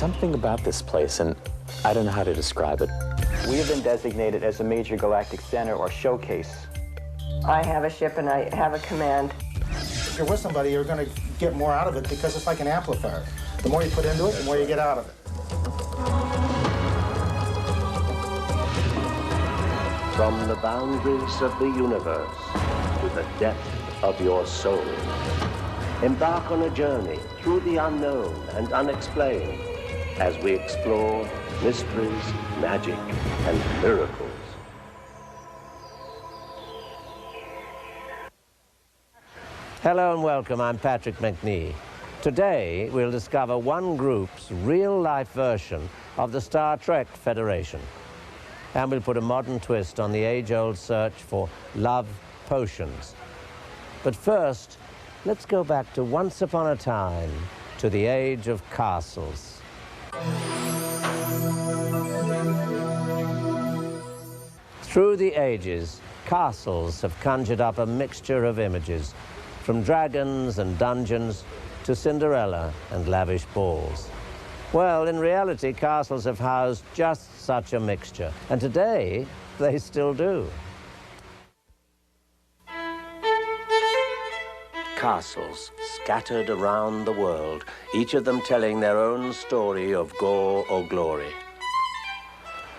something about this place, and I don't know how to describe it. We have been designated as a major galactic center or showcase. I have a ship and I have a command. If you're with somebody, you're going to get more out of it because it's like an amplifier. The more you put into it, the more you get out of it. From the boundaries of the universe to the depth of your soul, embark on a journey through the unknown and unexplained as we explore mysteries, magic, and miracles. Hello and welcome, I'm Patrick McNee. Today we'll discover one group's real-life version of the Star Trek Federation. And we'll put a modern twist on the age-old search for love potions. But first, let's go back to once upon a time, to the age of castles. Through the ages, castles have conjured up a mixture of images, from dragons and dungeons to Cinderella and lavish balls. Well, in reality, castles have housed just such a mixture, and today they still do. Castles scattered around the world, each of them telling their own story of gore or glory.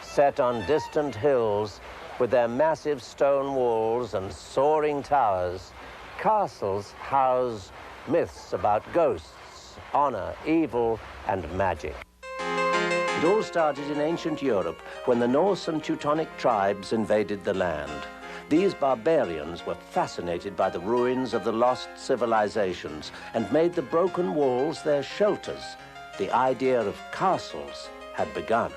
Set on distant hills with their massive stone walls and soaring towers, castles house myths about ghosts, honor, evil, and magic. It all started in ancient Europe when the Norse and Teutonic tribes invaded the land. These barbarians were fascinated by the ruins of the lost civilizations and made the broken walls their shelters. The idea of castles had begun.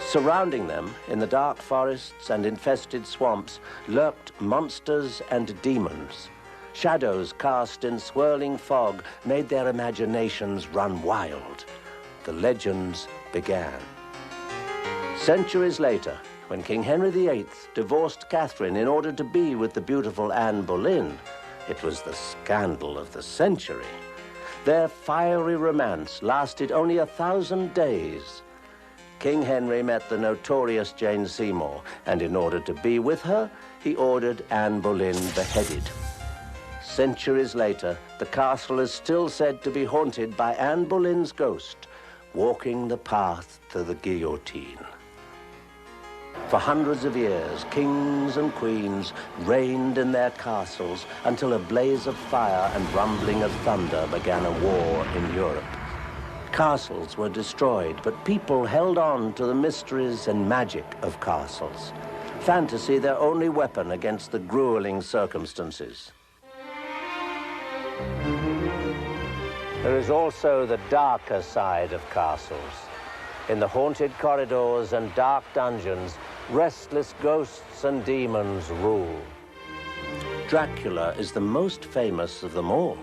Surrounding them, in the dark forests and infested swamps, lurked monsters and demons. Shadows cast in swirling fog made their imaginations run wild. The legends began. Centuries later, when King Henry VIII divorced Catherine in order to be with the beautiful Anne Boleyn, it was the scandal of the century. Their fiery romance lasted only 1,000 days. King Henry met the notorious Jane Seymour, and in order to be with her, he ordered Anne Boleyn beheaded. Centuries later, the castle is still said to be haunted by Anne Boleyn's ghost, walking the path to the guillotine. For hundreds of years, kings and queens reigned in their castles until a blaze of fire and rumbling of thunder began a war in Europe. Castles were destroyed, but people held on to the mysteries and magic of castles. Fantasy their only weapon against the grueling circumstances. There is also the darker side of castles. In the haunted corridors and dark dungeons, restless ghosts and demons rule. Dracula is the most famous of them all.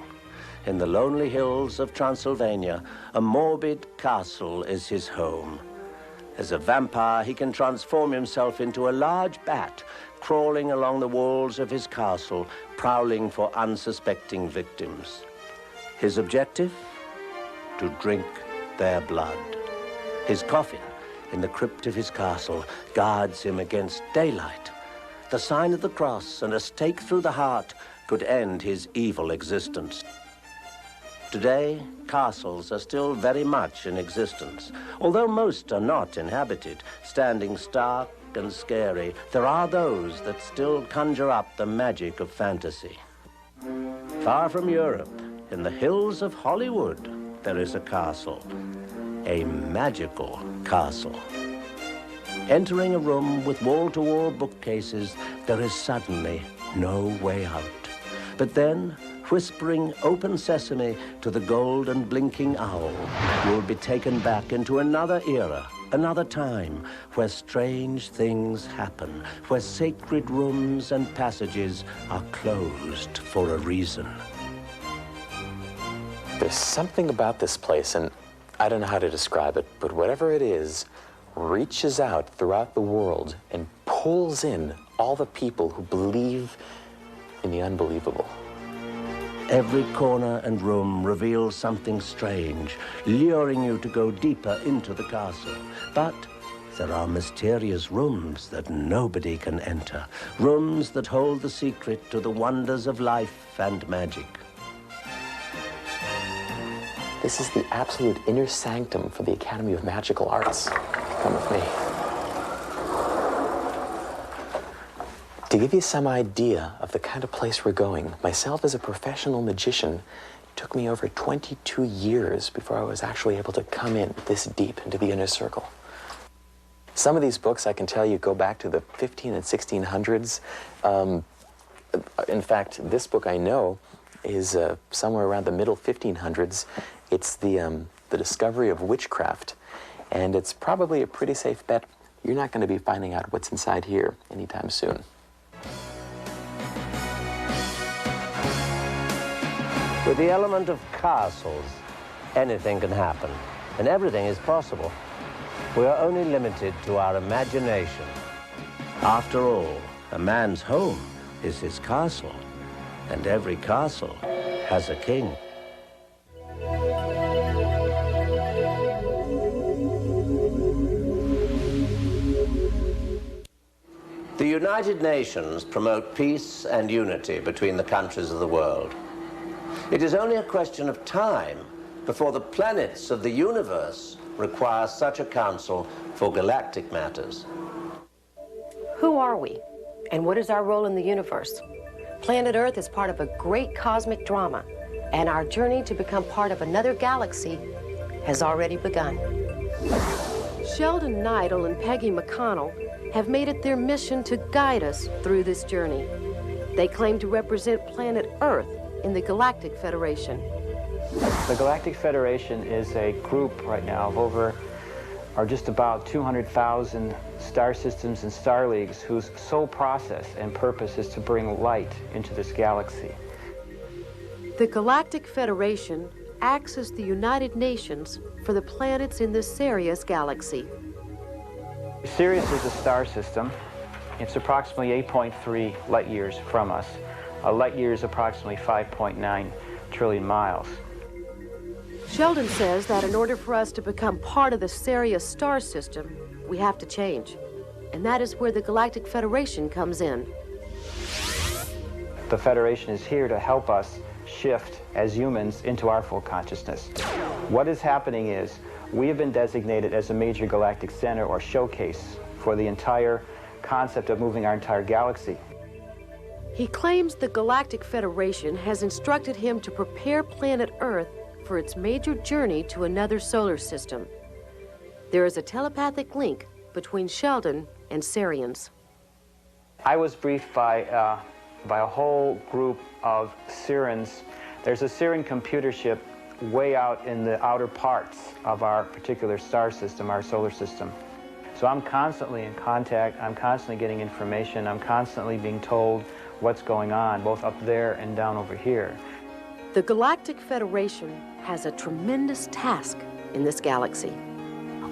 In the lonely hills of Transylvania, a morbid castle is his home. As a vampire, he can transform himself into a large bat, crawling along the walls of his castle, prowling for unsuspecting victims. His objective? To drink their blood. His coffin, in the crypt of his castle, guards him against daylight. The sign of the cross and a stake through the heart could end his evil existence. Today, castles are still very much in existence. Although most are not inhabited, standing stark and scary, there are those that still conjure up the magic of fantasy. Far from Europe, in the hills of Hollywood, there is a castle, a magical castle. Entering a room with wall-to-wall bookcases, there is suddenly no way out. But then, whispering open sesame to the gold and blinking owl, you will be taken back into another era, another time, where strange things happen, where sacred rooms and passages are closed for a reason. There's something about this place, and I don't know how to describe it, but whatever it is, reaches out throughout the world and pulls in all the people who believe in the unbelievable. Every corner and room reveals something strange, luring you to go deeper into the castle. But there are mysterious rooms that nobody can enter, rooms that hold the secret to the wonders of life and magic. This is the absolute inner sanctum for the Academy of Magical Arts. Come with me. To give you some idea of the kind of place we're going, myself as a professional magician, it took me over 22 years before I was actually able to come in this deep into the inner circle. Some of these books, I can tell you, go back to the 15 and 1600s. In fact, this book I know is somewhere around the middle 1500s. It's the discovery of witchcraft, and it's probably a pretty safe bet you're not going to be finding out what's inside here anytime soon. With the element of castles, anything can happen, and everything is possible. We are only limited to our imagination. After all, a man's home is his castle, and every castle has a king. The United Nations promote peace and unity between the countries of the world. It is only a question of time before the planets of the universe require such a council for galactic matters. Who are we, and what is our role in the universe? Planet Earth is part of a great cosmic drama, and our journey to become part of another galaxy has already begun. Sheldon Neidl and Peggy McConnell have made it their mission to guide us through this journey. They claim to represent planet Earth in the Galactic Federation. The Galactic Federation is a group right now of over, or just about 200,000 star systems and star leagues whose sole process and purpose is to bring light into this galaxy. The Galactic Federation acts as the United Nations for the planets in the Sirius galaxy. Sirius is a star system. It's approximately 8.3 light years from us. A light year is approximately 5.9 trillion miles. Sheldon says that in order for us to become part of the Sirius star system, we have to change. And that is where the Galactic Federation comes in. The Federation is here to help us shift as humans into our full consciousness. What is happening is we have been designated as a major galactic center or showcase for the entire concept of moving our entire galaxy. He claims the Galactic Federation has instructed him to prepare planet Earth for its major journey to another solar system. There is a telepathic link between Sheldon and Sirians. I was briefed by a whole group of Sirians. There's a Sirian computer ship way out in the outer parts of our particular star system, our solar system. So I'm constantly in contact, I'm constantly getting information, I'm constantly being told what's going on, both up there and down over here. The Galactic Federation has a tremendous task in this galaxy.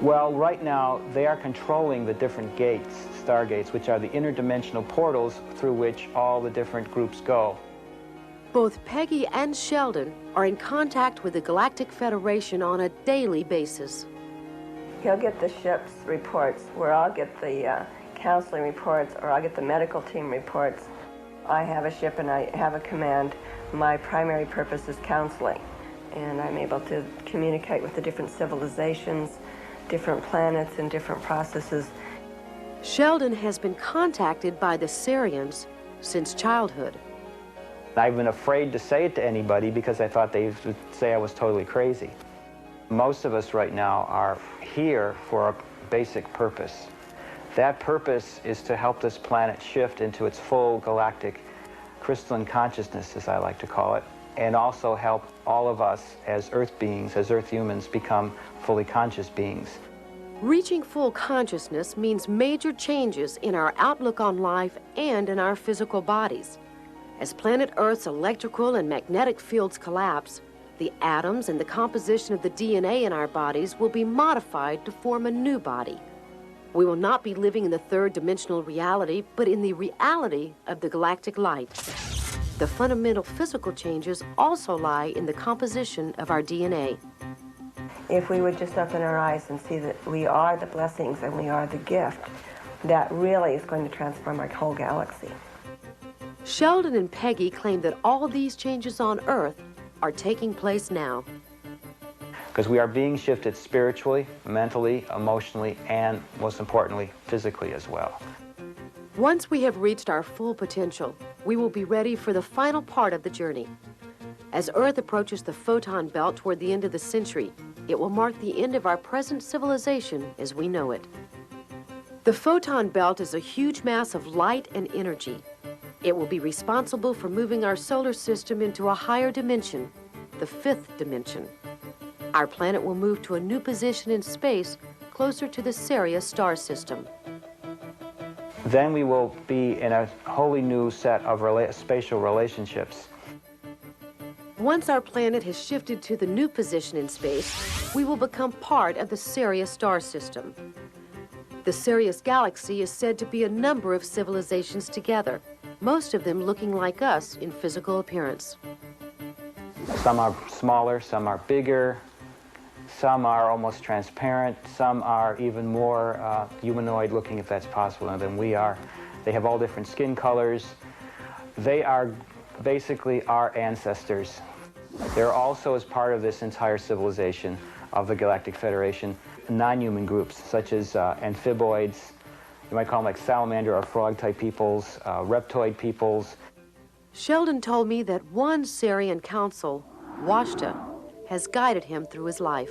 Well, right now, they are controlling the different gates, stargates, which are the interdimensional portals through which all the different groups go. Both Peggy and Sheldon are in contact with the Galactic Federation on a daily basis. He'll get the ship's reports, where I'll get the counseling reports, or I'll get the medical team reports. I have a ship and I have a command. My primary purpose is counseling, and I'm able to communicate with the different civilizations, different planets, and different processes. Sheldon has been contacted by the Sirians since childhood. I've been afraid to say it to anybody because I thought they would say I was totally crazy. Most of us right now are here for a basic purpose. That purpose is to help this planet shift into its full galactic crystalline consciousness, as I like to call it, and also help all of us as Earth beings, as Earth humans, become fully conscious beings. Reaching full consciousness means major changes in our outlook on life and in our physical bodies. As planet Earth's electrical and magnetic fields collapse, the atoms and the composition of the DNA in our bodies will be modified to form a new body. We will not be living in the third dimensional reality, but in the reality of the galactic light. The fundamental physical changes also lie in the composition of our DNA. If we would just open our eyes and see that we are the blessings and we are the gift, that really is going to transform our whole galaxy. Sheldon and Peggy claim that all these changes on Earth are taking place now. Because we are being shifted spiritually, mentally, emotionally, and most importantly, physically as well. Once we have reached our full potential, we will be ready for the final part of the journey. As Earth approaches the photon belt toward the end of the century, it will mark the end of our present civilization as we know it. The photon belt is a huge mass of light and energy. It will be responsible for moving our solar system into a higher dimension, the fifth dimension. Our planet will move to a new position in space closer to the Sirius star system. Then we will be in a wholly new set of spatial relationships. Once our planet has shifted to the new position in space, we will become part of the Sirius star system. The Sirius galaxy is said to be a number of civilizations together, most of them looking like us in physical appearance. Some are smaller, some are bigger, some are almost transparent, some are even more humanoid looking, if that's possible, than we are. They have all different skin colors. They are basically our ancestors. They're also, as part of this entire civilization of the Galactic Federation, non-human groups such as amphiboids, you might call them like salamander or frog-type peoples, reptoid peoples. Sheldon told me that one Sirian council, Washta, has guided him through his life.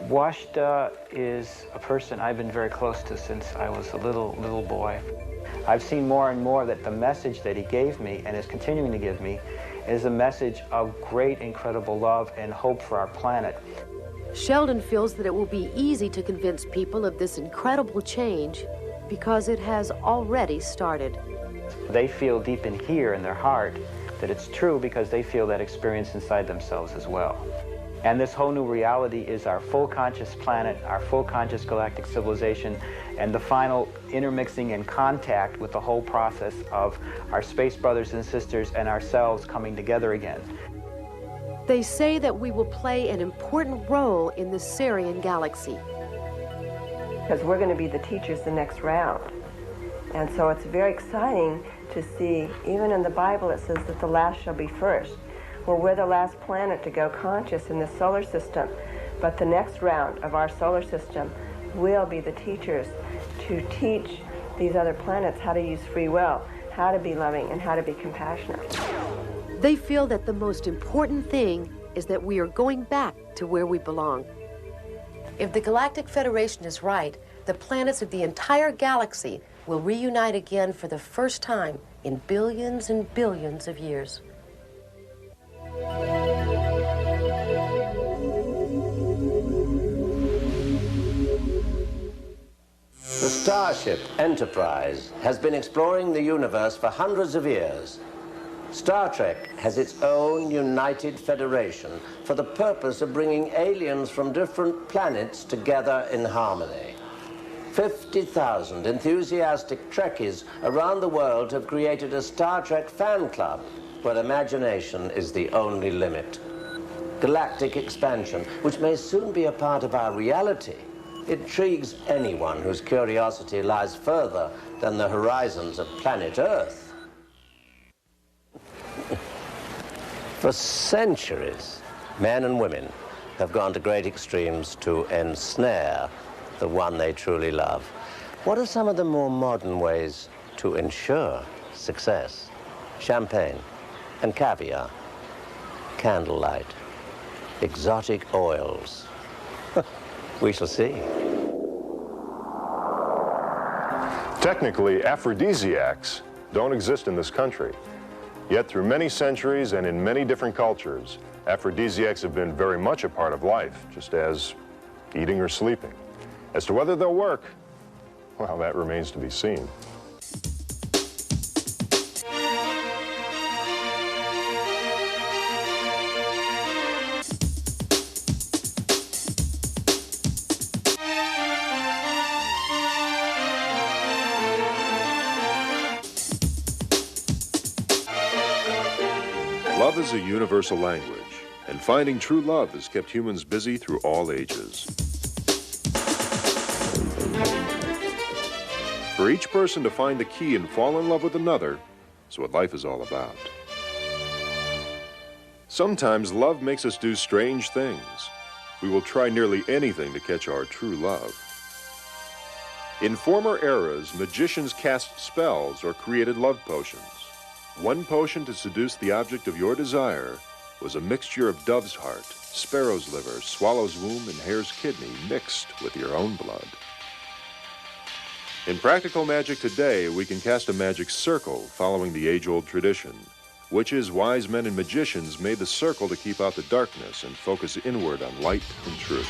Washta is a person I've been very close to since I was a little boy. I've seen more and more that the message that he gave me and is continuing to give me is a message of great, incredible love and hope for our planet. Sheldon feels that it will be easy to convince people of this incredible change because it has already started. They feel deep in here in their heart that it's true because they feel that experience inside themselves as well. And this whole new reality is our full conscious planet, our full conscious galactic civilization, and the final intermixing and contact with the whole process of our space brothers and sisters and ourselves coming together again. They say that we will play an important role in the Sirian galaxy. Because we're going to be the teachers the next round. And so it's very exciting to see, even in the Bible it says that the last shall be first. Well, we're the last planet to go conscious in the solar system, but the next round of our solar system will be the teachers to teach these other planets how to use free will, how to be loving, and how to be compassionate. They feel that the most important thing is that we are going back to where we belong. If the Galactic Federation is right, the planets of the entire galaxy will reunite again for the first time in billions and billions of years. The starship Enterprise has been exploring the universe for hundreds of years. Star Trek has its own united federation for the purpose of bringing aliens from different planets together in harmony. 50,000 enthusiastic Trekkies around the world have created a Star Trek fan club where imagination is the only limit. Galactic expansion, which may soon be a part of our reality, intrigues anyone whose curiosity lies further than the horizons of planet Earth. For centuries, men and women have gone to great extremes to ensnare the one they truly love. What are some of the more modern ways to ensure success? Champagne and caviar, candlelight, exotic oils. We shall see. Technically, aphrodisiacs don't exist in this country. Yet through many centuries and in many different cultures, aphrodisiacs have been very much a part of life, just as eating or sleeping. As to whether they'll work, well, that remains to be seen. Love is a universal language, and finding true love has kept humans busy through all ages. For each person to find the key and fall in love with another is what life is all about. Sometimes love makes us do strange things. We will try nearly anything to catch our true love. In former eras, magicians cast spells or created love potions. One potion to seduce the object of your desire was a mixture of dove's heart, sparrow's liver, swallow's womb, and hare's kidney mixed with your own blood. In practical magic today, we can cast a magic circle following the age-old tradition. Witches, wise men, and magicians made the circle to keep out the darkness and focus inward on light and truth.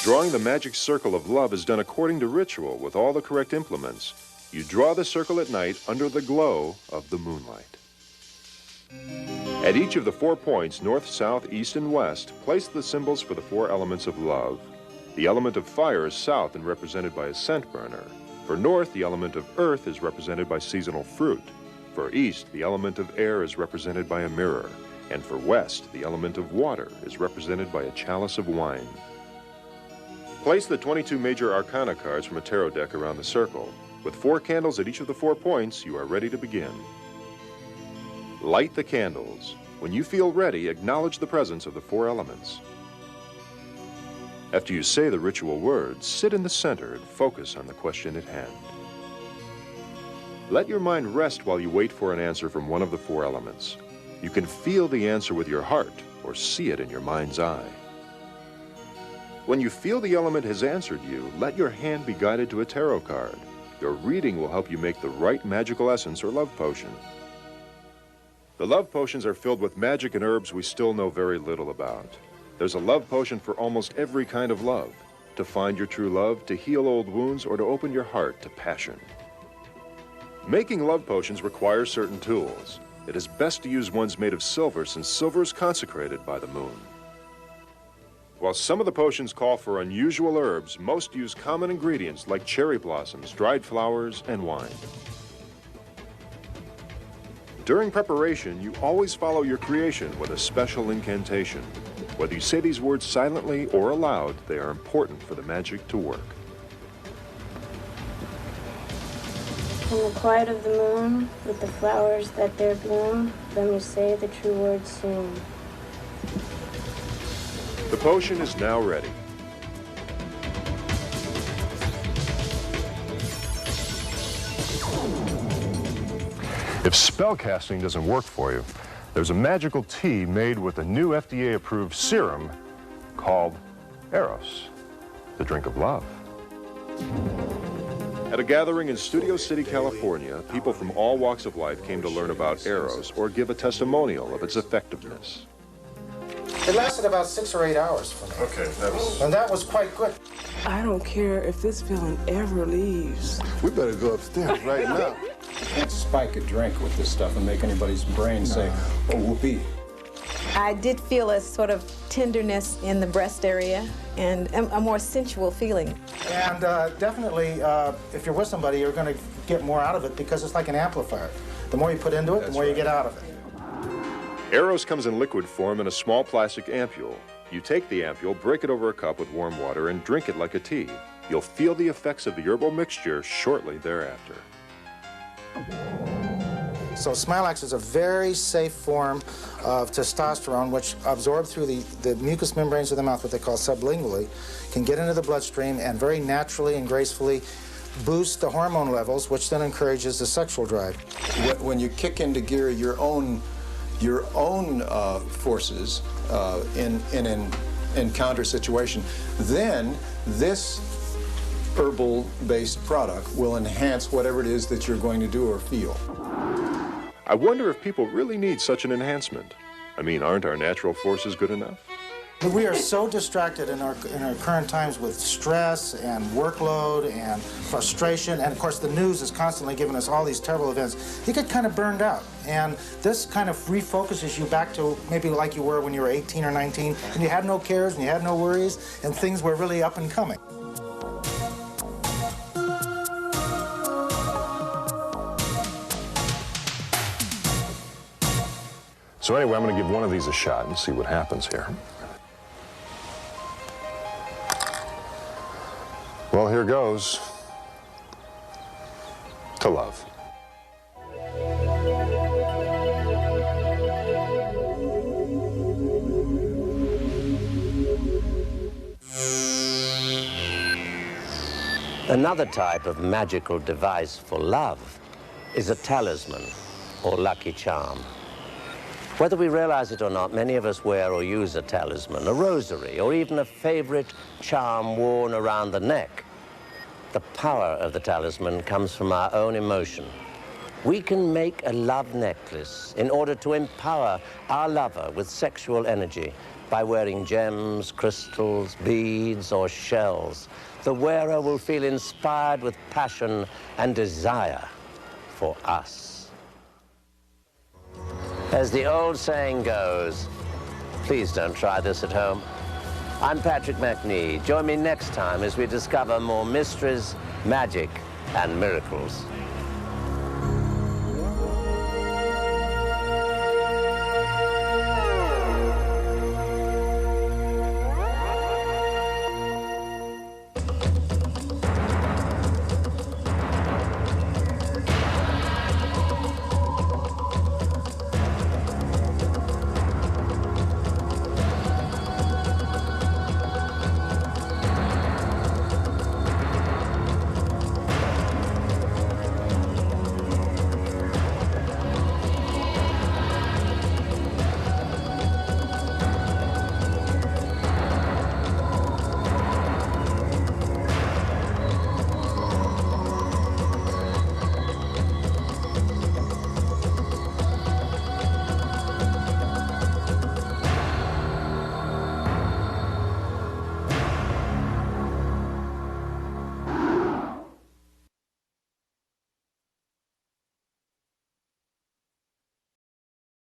Drawing the magic circle of love is done according to ritual with all the correct implements. You draw the circle at night under the glow of the moonlight. At each of the 4 points, north, south, east, and west, place the symbols for the 4 elements of love. The element of fire is south and represented by a scent burner. For north, the element of earth is represented by seasonal fruit. For east, the element of air is represented by a mirror. And for west, the element of water is represented by a chalice of wine. Place the 22 major arcana cards from a tarot deck around the circle. With 4 candles at each of the 4 points, you are ready to begin. Light the candles. When you feel ready, acknowledge the presence of the 4 elements. After you say the ritual words, sit in the center and focus on the question at hand. Let your mind rest while you wait for an answer from one of the 4 elements. You can feel the answer with your heart or see it in your mind's eye. When you feel the element has answered you, let your hand be guided to a tarot card. Your reading will help you make the right magical essence or love potion. The love potions are filled with magic and herbs we still know very little about. There's a love potion for almost every kind of love. To find your true love, to heal old wounds, or to open your heart to passion. Making love potions requires certain tools. It is best to use ones made of silver, since silver is consecrated by the moon. While some of the potions call for unusual herbs, most use common ingredients like cherry blossoms, dried flowers, and wine. During preparation, you always follow your creation with a special incantation. Whether you say these words silently or aloud, they are important for the magic to work. In the quiet of the moon, with the flowers that there bloom, let me say the true words soon. The potion is now ready. If spellcasting doesn't work for you, there's a magical tea made with a new FDA-approved serum called Eros, the drink of love. At a gathering in Studio City, California, people from all walks of life came to learn about Eros or give a testimonial of its effectiveness. It lasted about 6 or 8 hours for me. Okay, and that was quite good. I don't care if this feeling ever leaves. We better go upstairs right now. You can't spike a drink with this stuff and make anybody's brain say, oh, whoopee. I did feel a sort of tenderness in the breast area and a more sensual feeling. And definitely, if you're with somebody, you're going to get more out of it because it's like an amplifier. The more you put into it, the more you get out of it. Eros comes in liquid form in a small plastic ampule. You take the ampule, break it over a cup with warm water, and drink it like a tea. You'll feel the effects of the herbal mixture shortly thereafter. So Smilax is a very safe form of testosterone which absorbs through the mucous membranes of the mouth, what they call sublingually, can get into the bloodstream and very naturally and gracefully boost the hormone levels, which then encourages the sexual drive. When you kick into gear your own forces in an encounter situation, then this herbal-based product will enhance whatever it is that you're going to do or feel. I wonder if people really need such an enhancement. I mean, aren't our natural forces good enough? We are so distracted in our current times with stress and workload and frustration, and of course the news is constantly giving us all these terrible events. You get kind of burned out, and this kind of refocuses you back to maybe like you were when you were 18 or 19, and you had no cares and you had no worries, and things were really up and coming. So anyway, I'm going to give one of these a shot and see what happens here. Well, here goes to love. Another type of magical device for love is a talisman or lucky charm. Whether we realize it or not, many of us wear or use a talisman, a rosary, or even a favorite charm worn around the neck. The power of the talisman comes from our own emotion. We can make a love necklace in order to empower our lover with sexual energy by wearing gems, crystals, beads, or shells. The wearer will feel inspired with passion and desire for us. As the old saying goes, please don't try this at home. I'm Patrick McNee. Join me next time as we discover more mysteries, magic, and miracles.